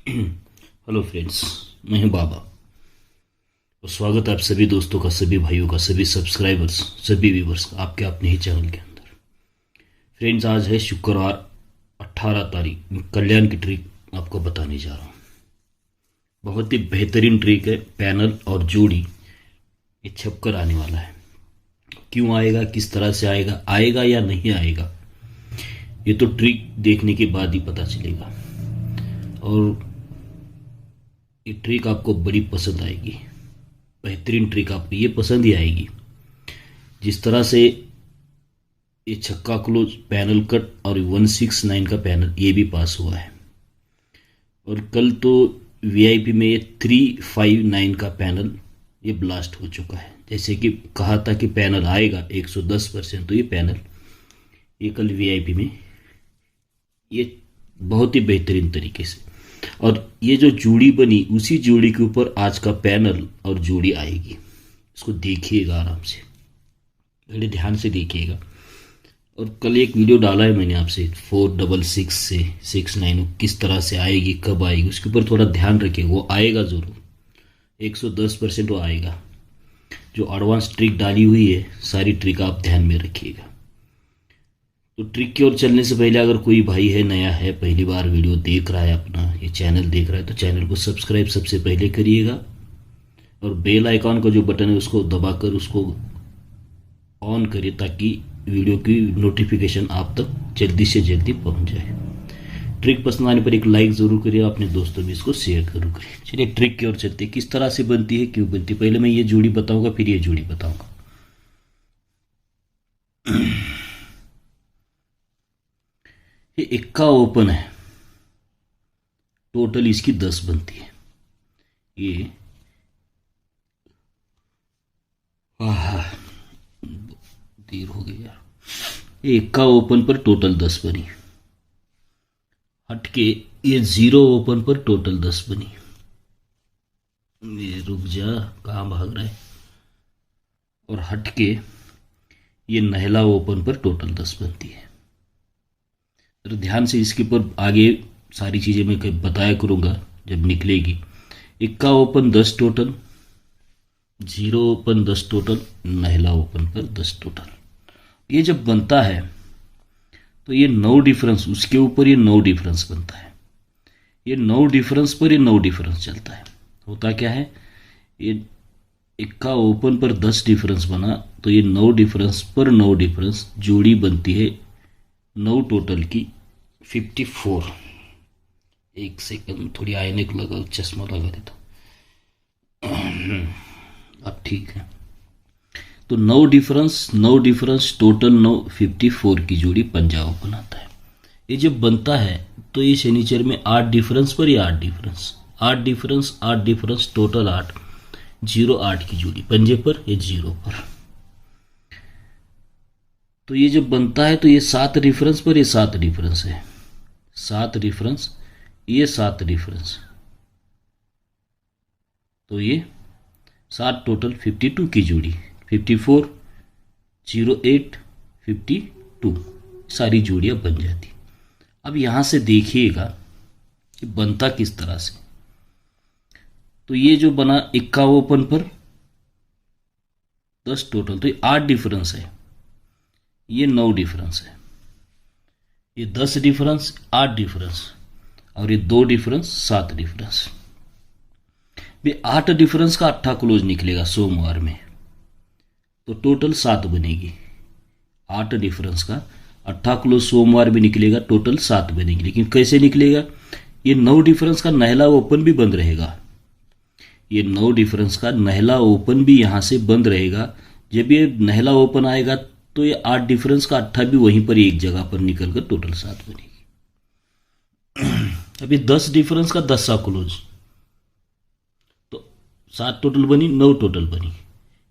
Hello friends, मैं हूं बाबा और स्वागत है आप सभी दोस्तों का, सभी भाइयों का, सभी सब्सक्राइबर्स, सभी व्यूवर्स का आपके अपने ही चैनल के अंदर। फ्रेंड्स, आज है शुक्रवार 18 तारीख। मैं कल्याण की ट्रिक आपको बताने जा रहा हूँ। बहुत ही बेहतरीन ट्रिक है। पैनल और जोड़ी ये छपकर आने वाला है। क्यों आएगा, किस तरह से आएगा, आएगा या नहीं आएगा, ये तो ट्रिक देखने के बाद ही पता चलेगा। और ये ट्रिक आपको बड़ी पसंद आएगी। बेहतरीन ट्रिक आपको ये पसंद ही आएगी। जिस तरह से ये छक्का क्लोज, पैनल कट और 169 का पैनल ये भी पास हुआ है। और कल तो वीआईपी में ये 359 का पैनल ये ब्लास्ट हो चुका है। जैसे कि कहा था कि पैनल आएगा 110%, तो ये पैनल ये कल वीआईपी में ये बहुत ही बेहतरीन तरीके से, और ये जो जोड़ी बनी उसी जोड़ी के ऊपर आज का पैनल और जोड़ी आएगी। इसको देखिएगा आराम से, बड़े ध्यान से देखिएगा। और कल एक वीडियो डाला है मैंने आपसे 466 से 69 किस तरह से आएगी, कब आएगी, उसके ऊपर थोड़ा ध्यान रखिएगा। वो आएगा ज़रूर, 110% वो आएगा। जो एडवांस ट्रिक डाली हुई है, सारी ट्रिक आप ध्यान में रखिएगा। तो ट्रिक की ओर चलने से पहले, अगर कोई भाई है, नया है, पहली बार वीडियो देख रहा है, अपना ये चैनल देख रहा है, तो चैनल को सब्सक्राइब सबसे पहले करिएगा। और बेल आइकॉन का जो बटन है उसको दबाकर उसको ऑन करिए, ताकि वीडियो की नोटिफिकेशन आप तक जल्दी से जल्दी पहुंच जाए। ट्रिक पसंद आने पर एक लाइक ज़रूर करिए, अपने दोस्तों में इसको शेयर जरूर करिए। चलिए ट्रिक की ओर चलते, किस तरह से बनती है, क्यों बनती है। पहले मैं ये जोड़ी बताऊंगा, फिर ये जोड़ी बताऊंगा। ये इक्का ओपन है, टोटल इसकी 10 बनती है। ये देर हो गई यार। ये इक्का ओपन पर टोटल 10 बनी। हटके ये 0 ओपन पर टोटल 10 बनी। ये रुक जा, कहाँ भाग रहा है। और हटके ये नहला ओपन पर टोटल 10 बनती है। तो ध्यान से इसके ऊपर आगे सारी चीज़ें मैं बताया करूँगा जब निकलेगी। इक्का ओपन 10 टोटल, 0 ओपन 10 टोटल, नहला ओपन पर 10 टोटल। ये जब बनता है तो ये 9 डिफरेंस, उसके ऊपर ये 9 डिफरेंस बनता है। ये 9 डिफरेंस पर ये 9 डिफरेंस चलता है। होता क्या है, ये इक्का ओपन पर 10 डिफरेंस बना, तो ये 9 डिफरेंस पर 9 डिफरेंस जोड़ी बनती है 9 टोटल की 54। एक सेकंड, थोड़ी आईने को लगा, चश्मा लगा देता। अब ठीक है। तो 9 डिफरेंस टोटल 9, 54 की जोड़ी पंजाब बनाता है। ये जब बनता है तो ये शनिचर में 8 डिफरेंस पर, ये 8 डिफरेंस टोटल 8, 0 8 की जोड़ी पंजे पर, ये 0 पर। तो ये जब बनता है तो ये 7 डिफरेंस पर, ये 7 डिफरेंस है, 7 डिफरेंस, ये 7 डिफरेंस, तो ये 7 टोटल 52 की जोड़ी, 54, 08, 52 सारी जोड़ियां बन जाती। अब यहां से देखिएगा कि बनता किस तरह से। तो ये जो बना इक्का ओपन पर 10 टोटल, तो ये 8 डिफरेंस है, ये 9 डिफरेंस है, ये 10 डिफरेंस, 8 डिफरेंस, और ये 2 डिफरेंस, 7 डिफरेंस। 8 डिफरेंस का 8 क्लोज निकलेगा सोमवार में, तो टोटल 7 बनेगी। 8 डिफरेंस का 8 क्लोज सोमवार में निकलेगा, टोटल 7 बनेगी। लेकिन कैसे निकलेगा, ये 9 डिफरेंस का नहला ओपन भी बंद रहेगा। ये 9 डिफरेंस का नहला ओपन भी यहां से बंद रहेगा। जब ये नहला ओपन आएगा तो ये 8 डिफरेंस का 8 भी वहीं पर एक जगह पर निकलकर टोटल 7 बनेगी। अभी 10 डिफरेंस का 10 क्लोज, तो 7 टोटल बनी, 9 टोटल बनी।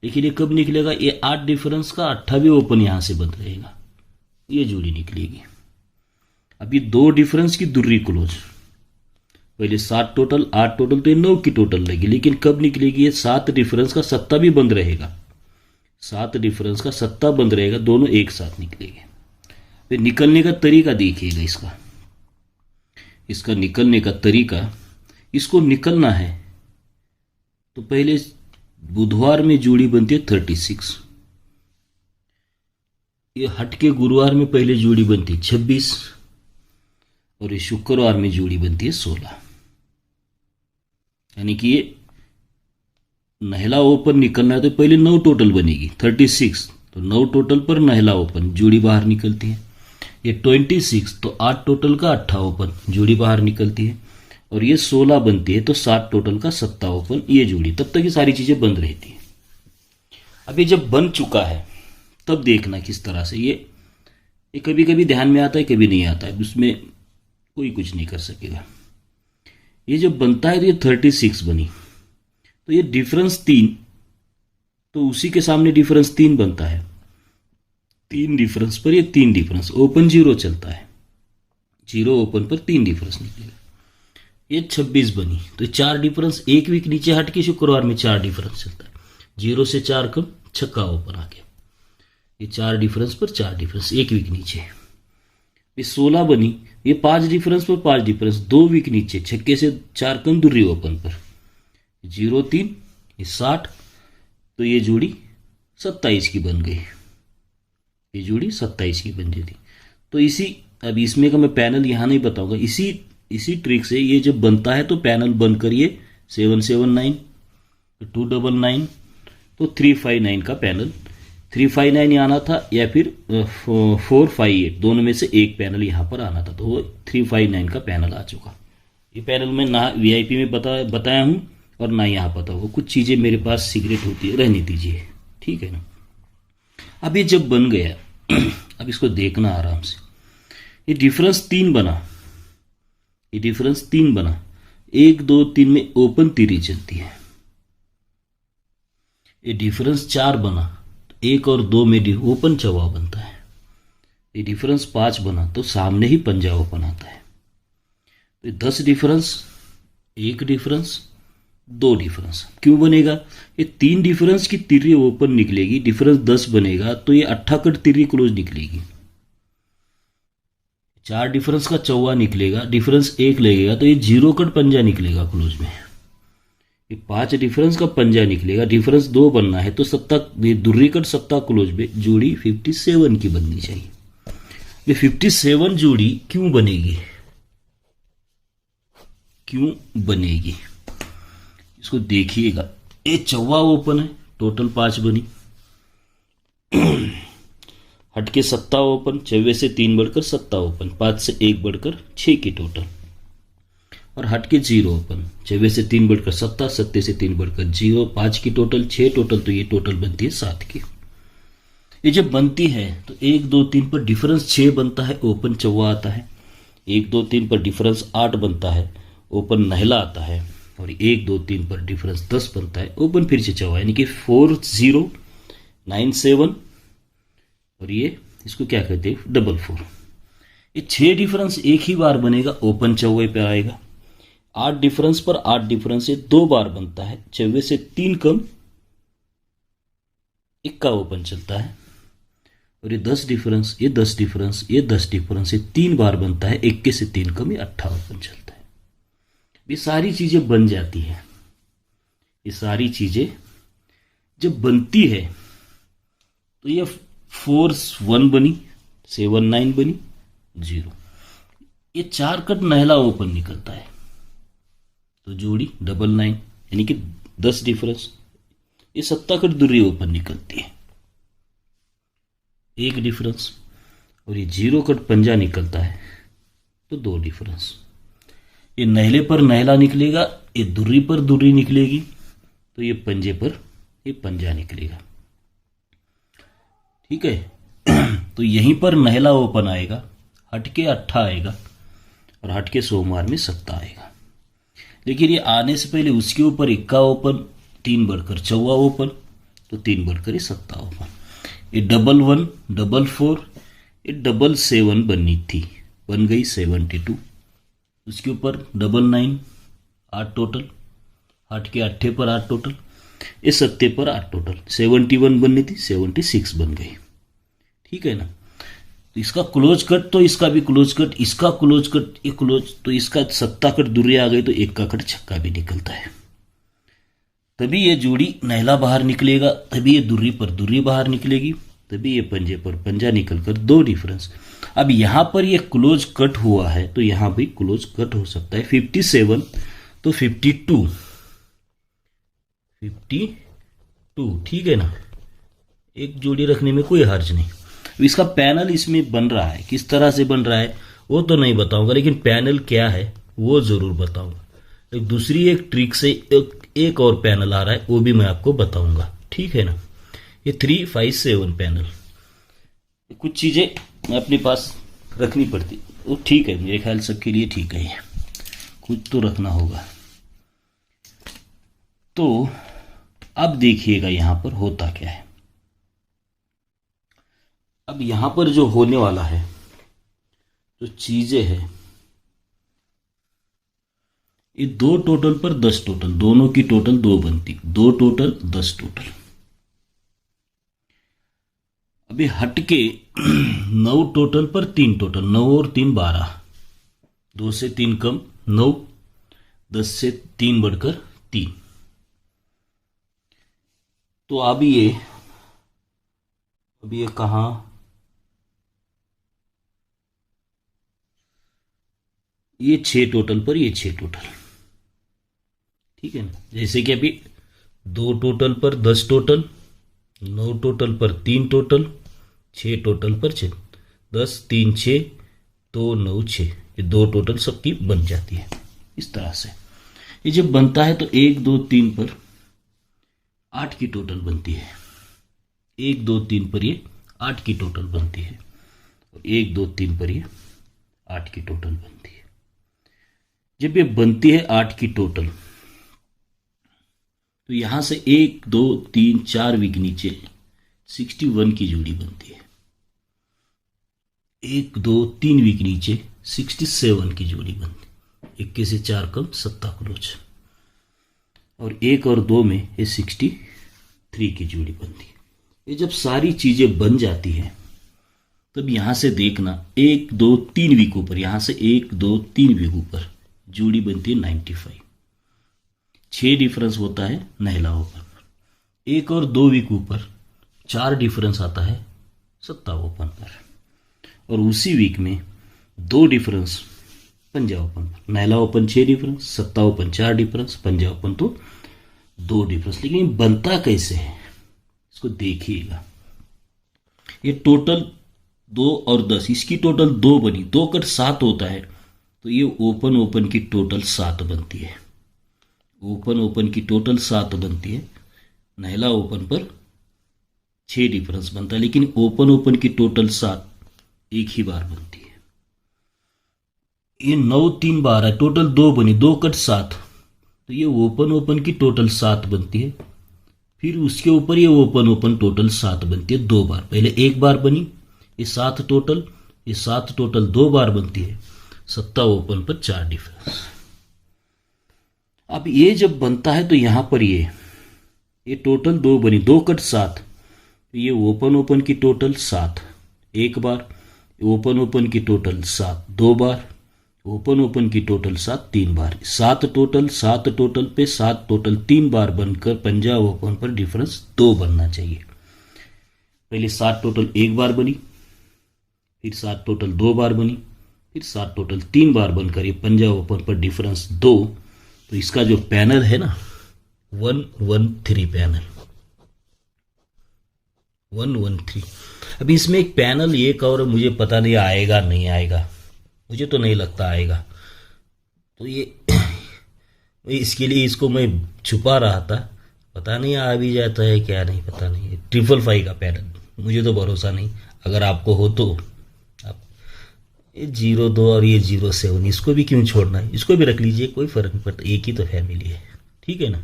लेकिन ये कब निकलेगा, ये 8 डिफरेंस का 8 भी ओपन यहां से बंद रहेगा, ये जोड़ी निकलेगी। अभी 2 डिफरेंस की दुर्री क्लोज, पहले 7 टोटल, 8 टोटल, तो ये 9 की टोटल रहेगी। लेकिन कब निकलेगी, ये 7 डिफरेंस का 7 भी बंद रहेगा, 7 डिफरेंस का 7 बंद रहेगा, दोनों एक साथ निकलेंगे। फिर निकलने का तरीका देखिएगा इसका निकलने का तरीका। इसको निकलना है तो पहले बुधवार में जोड़ी बनती है 36, ये हट के गुरुवार में पहले जोड़ी बनती है 26 और ये शुक्रवार में जोड़ी बनती है 16। यानी कि ये नहला ओपन निकलना है तो पहले 9 टोटल बनेगी 36, तो 9 टोटल पर नहला ओपन जोड़ी बाहर निकलती है। ये 26 तो 8 टोटल का 8 ओपन जोड़ी बाहर निकलती है, और ये 16 बनती है तो 7 टोटल का 7 ओपन ये जोड़ी। तब तक ये सारी चीजें बंद रहती है। अब ये जब बन चुका है तब देखना किस तरह से ये कभी कभी ध्यान में आता है, कभी नहीं आता है, उसमें कोई कुछ नहीं कर सकेगा। ये जब बनता है तो ये 36 बनी, तो ये डिफरेंस 3, तो उसी के सामने डिफरेंस 3 बनता है, 3 डिफरेंस पर ये 3 डिफरेंस, ओपन 0 चलता है, 0 ओपन पर 3 डिफरेंस निकलेगा। ये 26 बनी तो 4 डिफरेंस, एक वीक नीचे हट के शुक्रवार में 4 डिफरेंस चलता है, 0 से 4 कम, छक्का ओपन आ गया। ये 4 डिफरेंस पर 4 डिफरेंस, एक वीक नीचे। ये 16 बनी, ये 5 डिफरेंस पर 5 डिफरेंस, 2 वीक नीचे, छक्के से 4 कम, दुर्री ओपन पर 0 3, ये 60, तो ये जोड़ी 27 की बन गई, ये जोड़ी 27 की बन गई। तो अब इसमें का मैं पैनल यहां नहीं बताऊंगा, इसी ट्रिक से ये जब बनता है तो पैनल बनकर ये 779, 299, तो 359 का पैनल, 359 आना था या फिर 458, दोनों में से एक पैनल यहाँ पर आना था, तो वो 359 का पैनल आ चुका। ये पैनल मैं ना VIP में बताया हूँ और ना यहाँ पता हो, कुछ चीज़ें मेरे पास सीक्रेट होती है, रहने दीजिए, ठीक है ना। अब ये जब बन गया अब इसको देखना आराम से। ये डिफरेंस 3 बना, ये डिफरेंस 3 बना, 1 2 3 में ओपन तिरी चलती है। ये डिफरेंस 4 बना, 1 और 2 में ओपन चौवा बनता है। ये डिफरेंस 5 बना तो सामने ही पंजा ओपन आता है। तो 10 डिफरेंस, 1 डिफरेंस, 2 डिफरेंस क्यों बनेगा? ये 3 डिफरेंस की तिरी ओपन निकलेगी, डिफरेंस 10 बनेगा तो ये 8 कट तिरी क्लोज निकलेगी। 4 डिफरेंस का चौवा निकलेगा, डिफरेंस 1 लगेगा तो ये 0 कट पंजा निकलेगा क्लोज में। ये 5 डिफरेंस का पंजा निकलेगा, डिफरेंस 2 बनना है तो दुर्री कट 7 क्लोज में जोड़ी 57 की बननी चाहिए। ये 57 जोड़ी क्यों बनेगी, इसको देखिएगा। ये चौवा ओपन है, टोटल 5 बनी, हटके 7 ओपन, 24 से 3 बढ़कर 7 ओपन, 5 से 1 बढ़कर 6 की टोटल, और हटके 0 ओपन, 24 से 3 बढ़कर 7, 7 से 3 बढ़कर 0, 5 की टोटल, 6 टोटल, तो ये टोटल बनती है 7 की। ये जब बनती है तो 1 2 3 पर डिफरेंस 6 बनता है, ओपन चौवा आता है। 1 2 3 पर डिफरेंस 8 बनता है, ओपन नहला आता है। और 1 2 3 पर डिफरेंस 10 बनता है, ओपन फिर से चौवा, यानी कि 4 0 9 7, और ये इसको क्या कहते हैं 4 4। ये 6 डिफरेंस एक ही बार बनेगा, ओपन चौवे पे आएगा। 8 डिफरेंस पर 8 डिफरेंस से 2 बार बनता है, 24 से 3 कम, 1 ओपन चलता है। और ये 10 डिफरेंस, ये 10 डिफरेंस, ये 10 डिफरेंस से 3 बार बनता है, 21 से 3 कम, ये 18 ओपन चलता है। ये सारी चीजें बन जाती है। ये सारी चीजें जब बनती है तो ये 4 1 बनी, 7 9 बनी, 0, ये 4 कट नहला ओपन निकलता है तो जोड़ी 99, यानी कि 10 डिफरेंस, ये 7 कट दुर्री ओपन निकलती है, 1 डिफरेंस, और ये 0 कट पंजा निकलता है तो 2 डिफरेंस। ये नहले पर नहला निकलेगा, ये दुर्री पर दुर्री निकलेगी, तो ये पंजे पर ये पंजा निकलेगा, ठीक है। तो यहीं पर नहला ओपन आएगा, हटके 8 आएगा, और हटके सोमवार में 7 आएगा। लेकिन ये आने से पहले उसके ऊपर 1 ओपन, 3 बढ़कर चौवा ओपन, तो 3 बढ़कर 7 ओपन। ये 1 1 4 4, ये 7 बननी थी, बन गई 72, उसके ऊपर 9 9 8 टोटल, हटके 8 पर 8 टोटल, ये 7 पर 8 टोटल, 71 बननी थी, 76 बन गई, ठीक है ना। तो इसका क्लोज कट तो इसका भी क्लोज कट, इसका क्लोज कट, ये क्लोज, तो इसका 7 कट दूरी आ गई तो 1 का कट छक्का भी निकलता है। तभी ये जोड़ी नहला बाहर निकलेगा, तभी ये दूरी पर दूरी बाहर निकलेगी, तभी ये पंजे पर पंजा निकलकर 2 डिफरेंस। अब यहां पर ये क्लोज कट हुआ है तो यहां भी क्लोज कट हो सकता है। 57 तो 52, ठीक है ना, एक जोड़ी रखने में कोई हर्ज नहीं। इसका पैनल इसमें बन रहा है, किस तरह से बन रहा है वो तो नहीं बताऊंगा, लेकिन पैनल क्या है वो जरूर बताऊंगा। दूसरी एक ट्रिक से एक और पैनल आ रहा है, वो भी मैं आपको बताऊंगा, ठीक है ना। ये 357 पैनल, कुछ चीजें अपने पास रखनी पड़ती, वो ठीक है, मेरे ख्याल सबके लिए ठीक है, कुछ तो रखना होगा। तो अब देखिएगा यहां पर होता क्या है। अब यहां पर जो होने वाला है, जो चीजें हैं, ये 2 टोटल पर 10 टोटल, दोनों की टोटल 2 बनती, 2 टोटल 10 टोटल। अभी हटके 9 टोटल पर 3 टोटल, 9 और 3 12, 2 से 3 कम 9, 10 से 3 बढ़कर 3। तो अब ये कहां, ये 6 टोटल पर ये 6 टोटल, ठीक है ना। जैसे कि अभी 2 टोटल पर 10 टोटल, 9 टोटल पर 3 टोटल, 6 टोटल पर 6, 10 3 6 2 9 6, ये 2 टोटल सबकी बन जाती है। इस तरह से ये जब बनता है तो 1 2 3 पर 8 की टोटल बनती है, 1 2 3 पर ये 8 की टोटल बनती है, और 1 2 3 पर ये 8 की टोटल बनती है। जब ये बनती है 8 की टोटल, तो यहां से 1 2 3 4 वीक नीचे 61 की जोड़ी बनती है, 1 2 3 वीक नीचे 67 की जोड़ी बनती है, 21 से 4 कम 7 क्लोज, और 1 और 2 में ये 63 की जोड़ी बनती है। ये जब सारी चीजें बन जाती हैं तब यहां से देखना 1 2 3 वीकों पर, यहां से 1 2 3 वीकों पर जोड़ी बनती है 95, 6 डिफरेंस होता है नहलाओं पर। 1 और 2 वीक ऊपर 4 डिफरेंस आता है 7 ओपन पर, और उसी वीक में 2 डिफरेंस पंजा ओपन पर। नहला ओपन 6 डिफरेंस, 7 ओपन 4 डिफरेंस, पंजा ओपन तो 2 डिफरेंस। लेकिन बनता कैसे है इसको देखिएगा। ये टोटल 2 और 10, इसकी टोटल 2 बनी, 2 कट 7 होता है, तो ये ओपन की टोटल 7 बनती है, ओपन की टोटल 7 बनती है। नहला ओपन पर 6 डिफरेंस बनता है, लेकिन ओपन की टोटल 7 एक ही बार बनती है। ये 9 3 12 टोटल 2 बनी, 2 कट 7, तो ये ओपन की टोटल 7 बनती है। फिर उसके ऊपर ये ओपन टोटल 7 बनती है 2 बार, पहले 1 बार बनी, ये 7 टोटल, ये 7 टोटल 2 बार बनती है, 7 ओपन पर 4 डिफरेंस। अब ये जब बनता है तो यहां पर ये टोटल 2 बनी, 2 कट 7, तो ये ओपन की टोटल 7 1 बार, ओपन की टोटल 7 2 बार, ओपन की टोटल 7 3 बार, 7 टोटल पे 7 टोटल 3 बार बनकर पंजा ओपन पर डिफरेंस 2 बनना चाहिए। पहले 7 टोटल 1 बार बनी, फिर 7 टोटल 2 बार बनी, फिर 7 टोटल 3 बार बनकर ये पंजा ओपन पर डिफरेंस 2। तो इसका जो पैनल है ना 113 पैनल, 113। अभी इसमें एक पैनल एक और मुझे पता नहीं आएगा नहीं आएगा, मुझे तो नहीं लगता आएगा। तो ये इसके लिए इसको मैं छुपा रहा था, पता नहीं आ भी जाता है क्या, नहीं पता नहीं। 555 का पैनल, मुझे तो भरोसा नहीं, अगर आपको हो तो आप ये 02 और ये 07 इसको भी क्यों छोड़ना है, इसको भी रख लीजिए, कोई फर्क नहीं पड़ता, एक ही तो फैमिली है, ठीक है ना।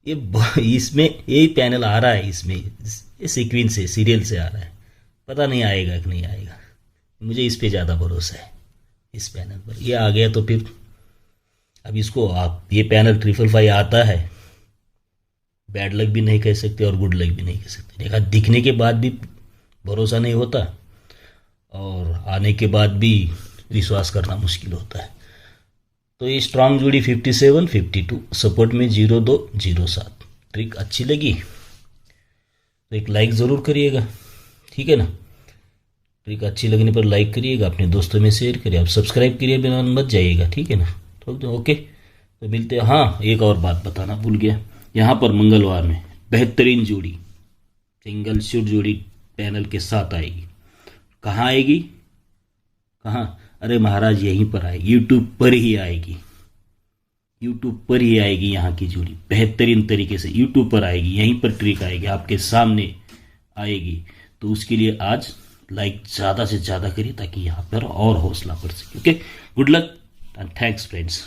ये इसमें यही पैनल आ रहा है, इसमें ये सीक्वेंस से सीरियल से आ रहा है, पता नहीं आएगा कि नहीं आएगा, मुझे इस पे ज़्यादा भरोसा है, इस पैनल पर। ये आ गया तो फिर अब इसको आप, ये पैनल 555 आता है, बैड लक भी नहीं कह सकते और गुड लक भी नहीं कह सकते। देखा दिखने के बाद भी भरोसा नहीं होता, और आने के बाद भी विश्वास करना मुश्किल होता है। तो ये स्ट्रांग जोड़ी 57 52, सपोर्ट में 02 07। ट्रिक अच्छी लगी तो एक लाइक ज़रूर करिएगा, ठीक है ना। ट्रिक अच्छी लगने पर लाइक करिएगा, अपने दोस्तों में शेयर करिए, आप सब्सक्राइब करिए बिना मत जाइएगा, ठीक है ना। तो ओके, तो मिलते हैं। हाँ, एक और बात बताना भूल गया, यहाँ पर मंगलवार में बेहतरीन जोड़ी सिंगल शूट जोड़ी पैनल के साथ आएगी। कहाँ आएगी, कहाँ? अरे महाराज यहीं पर आएगी, यूट्यूब पर ही आएगी, यूट्यूब पर ही आएगी। यहाँ की जोड़ी बेहतरीन तरीके से यूट्यूब पर आएगी, यहीं पर ट्रिक आएगी, आपके सामने आएगी। तो उसके लिए आज लाइक ज़्यादा से ज़्यादा करिए ताकि यहाँ पर और हौसला बढ़ सके। Okay, good luck and thanks friends.